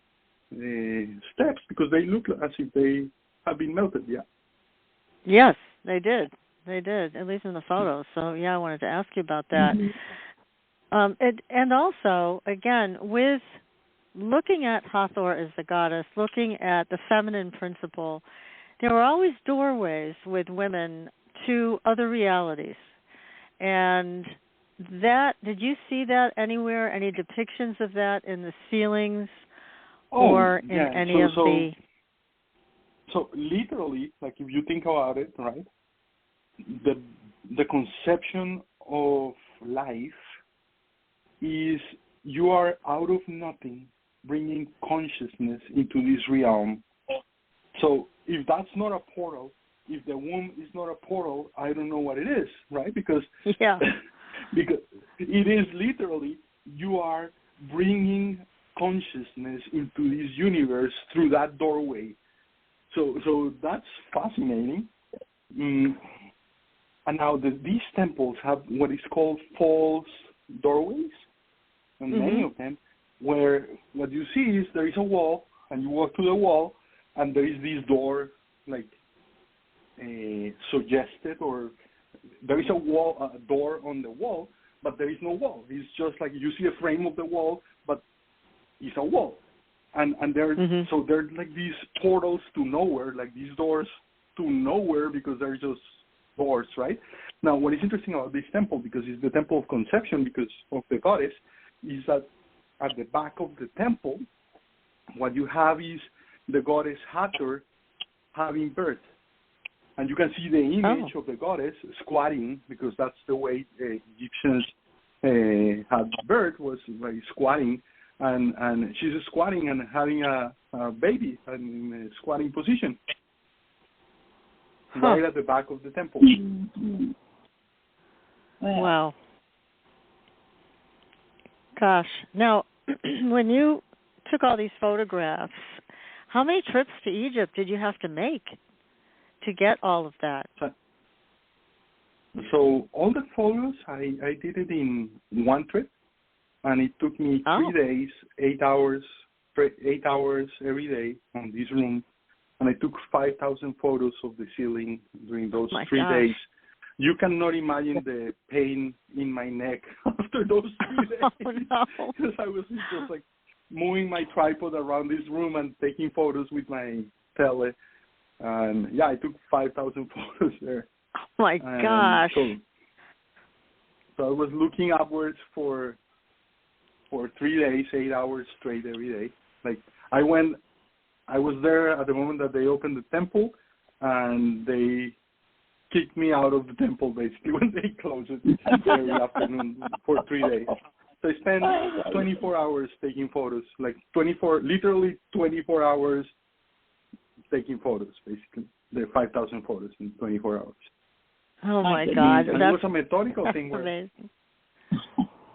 [SPEAKER 5] steps because they look as if they have been melted. Yeah.
[SPEAKER 3] Yes, they did. They did, at least in the photos. So yeah, I wanted to ask you about that. And also, again, with looking at Hathor as the goddess, looking at the feminine principle, there were always doorways with women to other realities. And that, did you see that anywhere? Any depictions of that in the ceilings or in any of the...
[SPEAKER 5] So literally, like if you think about it, right, the conception of life is you are out of nothing bringing consciousness into this realm. So if that's not a portal, if the womb is not a portal, I don't know what it is, right? Because because it is literally you are bringing consciousness into this universe through that doorway. So that's fascinating. And now these temples have what is called false doorways, and many of them, where what you see is there is a wall, and you walk to the wall, and there is this door, like suggested, or there is a door on the wall, but there is no wall. It's just like you see a frame of the wall, but it's a wall. And there, so they're like these portals to nowhere, like these doors to nowhere, because they're just doors, right? Now, what is interesting about this temple, because it's the temple of conception, because of the goddess, is that at the back of the temple, what you have is the goddess Hathor having birth. And you can see the image of the goddess squatting, because that's the way Egyptians had birth, was like squatting. And she's squatting and having a baby in a squatting position right at the back of the temple.
[SPEAKER 3] Wow. Gosh. Now, when you took all these photographs, how many trips to Egypt did you have to make to get all of that?
[SPEAKER 5] So all the photos, I did it in one trip. And it took me 3 days, 8 hours every day on this room. And I took 5,000 photos of the ceiling during those 3 days. You cannot imagine the pain in my neck after those 3 days.
[SPEAKER 3] Oh, no.
[SPEAKER 5] Because I was just like moving my tripod around this room and taking photos with my tele. And yeah, I took 5,000 photos there.
[SPEAKER 3] Oh, my gosh.
[SPEAKER 5] So I was looking upwards for 3 days, 8 hours straight every day. Like I was there at the moment that they opened the temple, and they kicked me out of the temple basically when they closed it every afternoon for 3 days. So I spent 24 hours taking photos, like literally 24 hours taking photos, basically. The 5,000 photos in 24 hours.
[SPEAKER 3] Oh my God.
[SPEAKER 5] And it was a methodical thing where
[SPEAKER 3] amazing.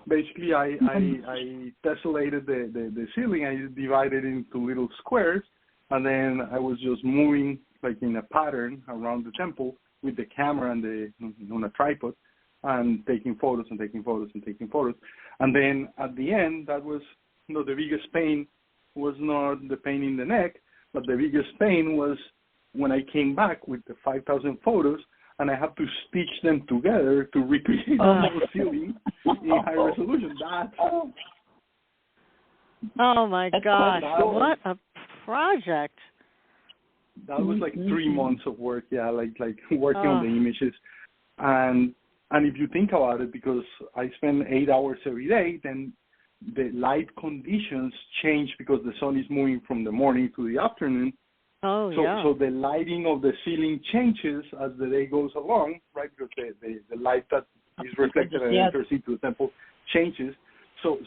[SPEAKER 5] Basically, I tessellated the ceiling. I divided it into little squares, and then I was just moving like in a pattern around the temple with the camera and on a tripod, and taking photos and taking photos and taking photos. And then at the end, that was the biggest pain was not the pain in the neck, but the biggest pain was when I came back with the 5,000 photos. And I have to stitch them together to recreate the whole ceiling in high resolution.
[SPEAKER 3] Oh my gosh! What a project!
[SPEAKER 5] That was like 3 months of work. Yeah, like working on the images, and if you think about it, because I spend 8 hours every day, then the light conditions change because the sun is moving from the morning to the afternoon. So the lighting of the ceiling changes as the day goes along, right? Because the light that is reflected and enters into the temple changes. So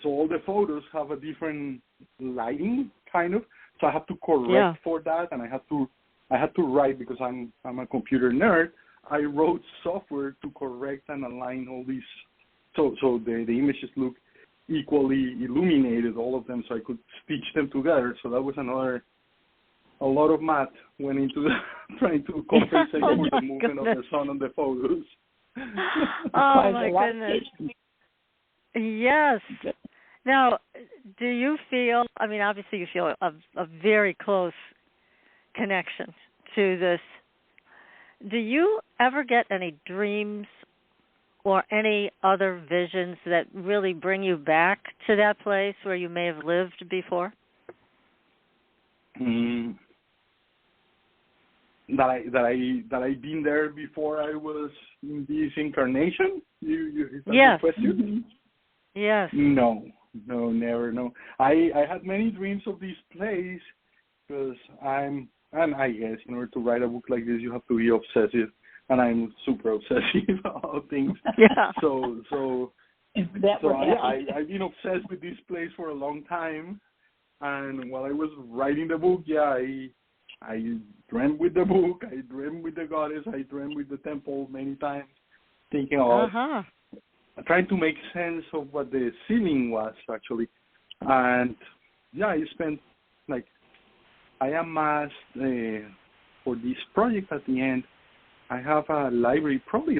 [SPEAKER 5] all the photos have a different lighting, kind of. So I have to correct for that, and I had to write, because I'm a computer nerd. I wrote software to correct and align all these, so the images look equally illuminated, all of them, so I could stitch them together. So that was a lot of math went into trying to compensate for the movement of the sun on the photos.
[SPEAKER 3] Oh my goodness! Yes. Now, do you feel? I mean, obviously, you feel a very close connection to this. Do you ever get any dreams or any other visions that really bring you back to that place where you may have lived before?
[SPEAKER 5] That I've been there before I was in this incarnation? Is that
[SPEAKER 3] yes.
[SPEAKER 5] the question?
[SPEAKER 3] Mm-hmm. Yes.
[SPEAKER 5] No, never. No, I had many dreams of this place because and I guess in order to write a book like this, you have to be obsessive, and I'm super obsessive about things.
[SPEAKER 3] Yeah.
[SPEAKER 5] So I've been obsessed with this place for a long time, and while I was writing the book, I dreamt with the book, I dreamt with the goddess, I dreamt with the temple many times, thinking of trying to make sense of what the ceiling was actually, and I spent I amassed for this project at the end. I have a library, probably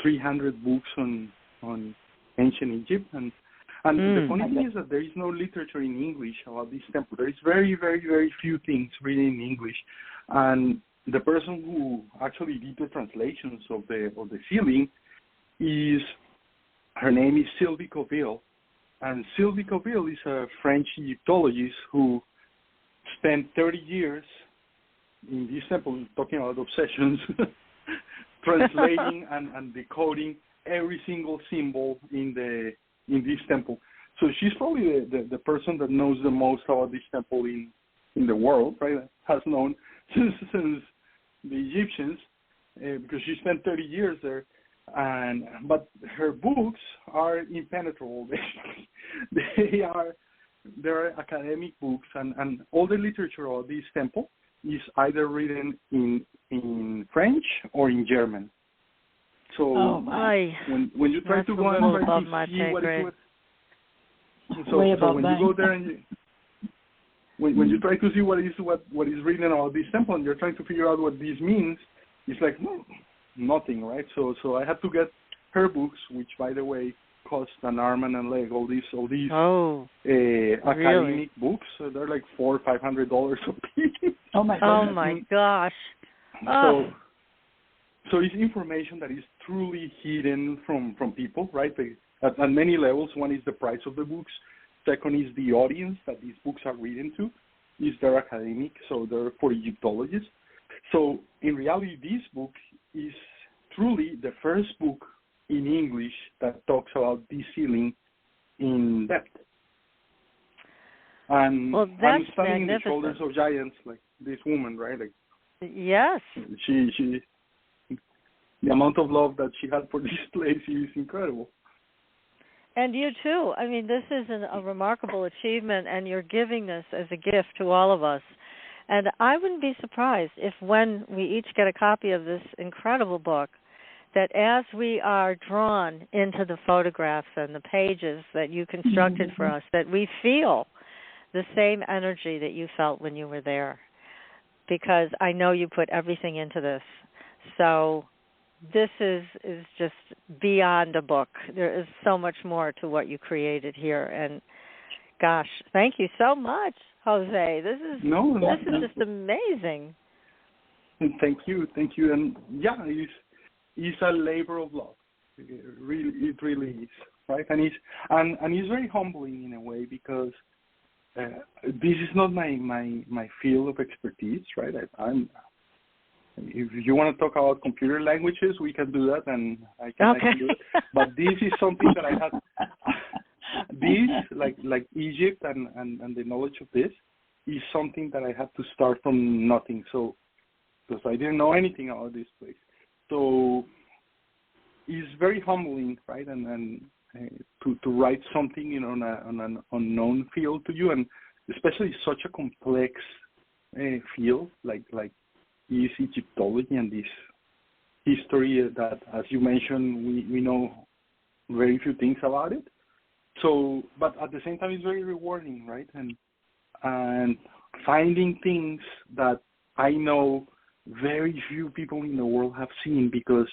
[SPEAKER 5] 300 books on ancient Egypt, and the funny thing is that there is no literature in English about this temple. There is very, very, very few things written in English, and the person who actually did the translations of the ceiling her name is Sylvie Coville, and Sylvie Coville is a French Egyptologist who spent 30 years in this temple, talking about obsessions, translating and decoding every single symbol in this temple. So she's probably the person that knows the most about this temple in the world, right? Has known since the Egyptians, because she spent 30 years there. But her books are impenetrable. They're academic books, and all the literature of this temple is either written in French or in German. So when you try to go and try to see what is so when you go there and when you try to see what is written about this temple and you're trying to figure out what this means, it's like nothing, right? So I had to get her books, which by the way cost an arm and a leg. All these academic books, they're like $400 or $500 a piece.
[SPEAKER 3] Oh my gosh!
[SPEAKER 5] So it's information that is truly hidden from people, right? At many levels. One is the price of the books. Second is the audience that these books are written to. They're academic, so they're for Egyptologists. So in reality, this book is truly the first book in English that talks about this ceiling in depth. And I'm standing in the shoulders of giants, like this woman, right?
[SPEAKER 3] Yes.
[SPEAKER 5] She the amount of love that she had for this place is incredible.
[SPEAKER 3] And you too. I mean, this is a remarkable achievement, and you're giving this as a gift to all of us. And I wouldn't be surprised if when we each get a copy of this incredible book, that as we are drawn into the photographs and the pages that you constructed for us, that we feel the same energy that you felt when you were there. Because I know you put everything into this. So this is just beyond a book. There is so much more to what you created here. And gosh, thank you so much, Jose. This is just amazing.
[SPEAKER 5] Thank you. And it's a labor of love. It really is, right? And it's very humbling in a way because this is not my field of expertise, right? If you want to talk about computer languages, we can do that, and I can do it. But this is something that I had. This, like Egypt and the knowledge of this, is something that I had to start from nothing. So, because I didn't know anything about this place, so it's very humbling, right? And to write something, on an unknown field to you, and especially such a complex field like is Egyptology and this history that, as you mentioned, we know very few things about it. So, but at the same time, it's very rewarding, right? And finding things that I know very few people in the world have seen, because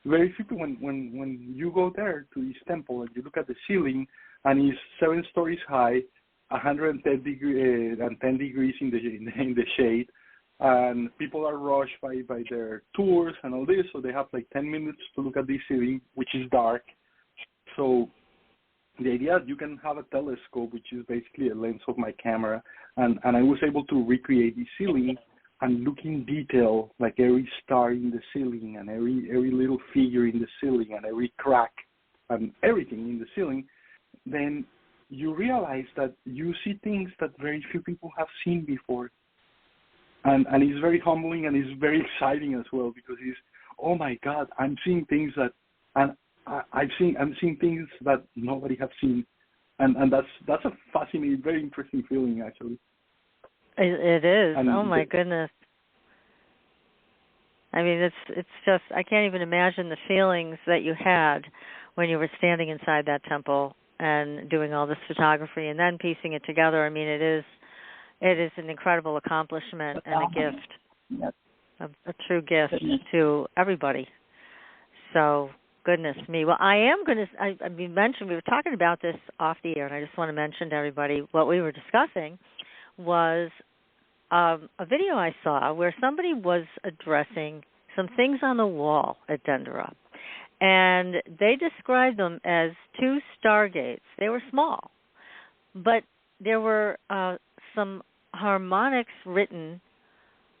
[SPEAKER 5] very few people, when you go there to this temple and you look at the ceiling and it's 7 stories high, 110 degrees in the shade, and people are rushed by their tours and all this, so they have like 10 minutes to look at this ceiling, which is dark. So the idea is you can have a telescope, which is basically a lens of my camera, and I was able to recreate the ceiling and look in detail, like every star in the ceiling and every little figure in the ceiling and every crack and everything in the ceiling. Then you realize that you see things that very few people have seen before. And it's very humbling and it's very exciting as well, because it's, oh my God, I'm seeing things that, and I'm seeing things that nobody has seen, and that's a fascinating, very interesting feeling actually.
[SPEAKER 3] It is. And oh my goodness. I mean, it's just, I can't even imagine the feelings that you had when you were standing inside that temple and doing all this photography and then piecing it together. I mean, it is an incredible accomplishment and a gift, a true gift to everybody. So, goodness me. Well, I am going to, we mentioned, we were talking about this off the air, and I just want to mention to everybody what we were discussing was a video I saw where somebody was addressing some things on the wall at Dendera. And they described them as 2 stargates. They were small, but there were some harmonics written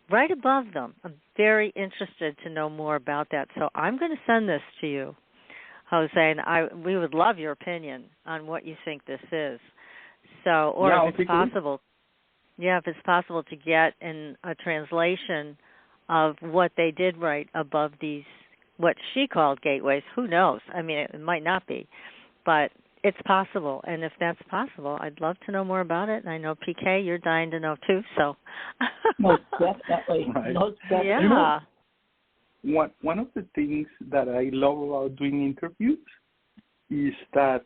[SPEAKER 3] right above them. I'm very interested to know more about that. So I'm going to send this to you, Jose, and we would love your opinion on what you think this is. So, or if it's possible, if it's possible to get in a translation of what they did right above these, what she called gateways. Who knows? I mean, it might not be, but it's possible. And if that's possible, I'd love to know more about it. And I know, PK, you're dying to know too. So
[SPEAKER 4] most definitely.
[SPEAKER 5] Right.
[SPEAKER 4] Most definitely.
[SPEAKER 3] Yeah.
[SPEAKER 5] You know, one of the things that I love about doing interviews is that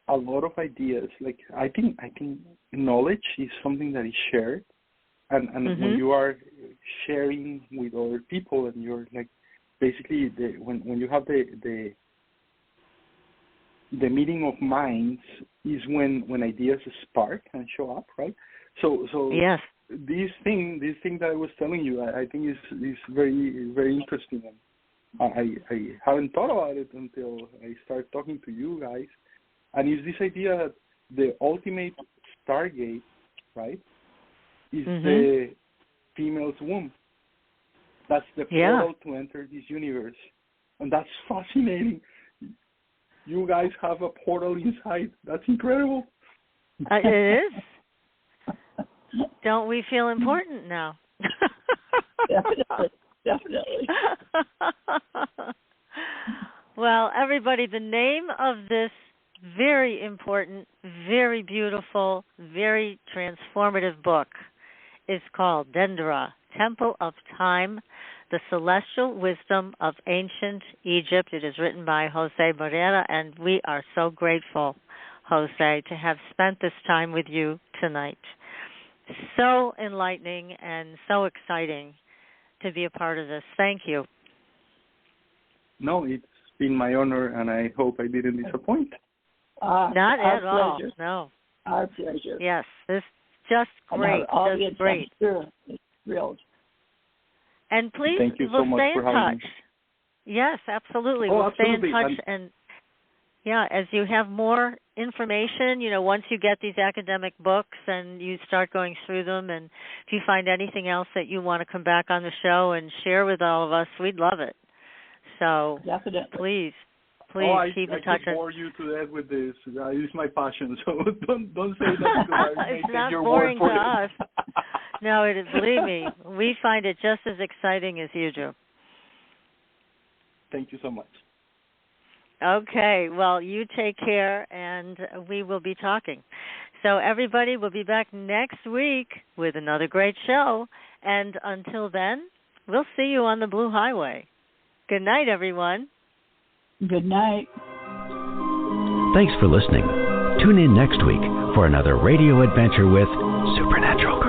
[SPEAKER 5] a lot of ideas, like I think knowledge is something that is shared, and when you are sharing with other people, and you're like basically when you have the meeting of minds is when ideas spark and show up, right? So
[SPEAKER 3] yes.
[SPEAKER 5] This thing that I was telling you, I think is very, very interesting, and I haven't thought about it until I started talking to you guys. And it's this idea that the ultimate stargate, right, is the female's womb. That's the portal to enter this universe, and that's fascinating. You guys have a portal inside. That's incredible.
[SPEAKER 3] It is. Don't we feel important now?
[SPEAKER 4] Definitely.
[SPEAKER 3] Well, everybody, the name of this very important, very beautiful, very transformative book is called Dendera, Temple of Time, The Celestial Wisdom of Ancient Egypt. It is written by José Barrera, and we are so grateful, José, to have spent this time with you tonight. So enlightening and so exciting to be a part of this. Thank you.
[SPEAKER 5] No, it's been my honor, and I hope I didn't disappoint.
[SPEAKER 3] Not at all.
[SPEAKER 4] Pleasure.
[SPEAKER 3] No.
[SPEAKER 4] Our pleasure.
[SPEAKER 3] Yes, this is just great.
[SPEAKER 4] And our audience,
[SPEAKER 3] just great.
[SPEAKER 4] I'm sure, is thrilled.
[SPEAKER 3] And please,
[SPEAKER 5] Thank you
[SPEAKER 3] we'll
[SPEAKER 5] so much
[SPEAKER 3] stay in
[SPEAKER 5] for having
[SPEAKER 3] touch.
[SPEAKER 5] me.
[SPEAKER 3] Yes, absolutely.
[SPEAKER 5] Oh,
[SPEAKER 3] we'll
[SPEAKER 5] absolutely.
[SPEAKER 3] Stay in touch, and as you have more information, once you get these academic books and you start going through them, and if you find anything else that you want to come back on the show and share with all of us, we'd love it. So
[SPEAKER 4] Definitely.
[SPEAKER 3] Please keep in touch.
[SPEAKER 5] I could bore you to death with this. It's my passion, so don't say that because I
[SPEAKER 3] it's
[SPEAKER 5] take
[SPEAKER 3] not
[SPEAKER 5] your
[SPEAKER 3] boring
[SPEAKER 5] word for
[SPEAKER 3] to
[SPEAKER 5] it.
[SPEAKER 3] us. No, believe me, we find it just as exciting as you do.
[SPEAKER 5] Thank you so much.
[SPEAKER 3] Okay, well, you take care, and we will be talking. So everybody, we'll be back next week with another great show. And until then, we'll see you on the Blue Highway. Good night, everyone.
[SPEAKER 4] Good night.
[SPEAKER 2] Thanks for listening. Tune in next week for another radio adventure with Supernatural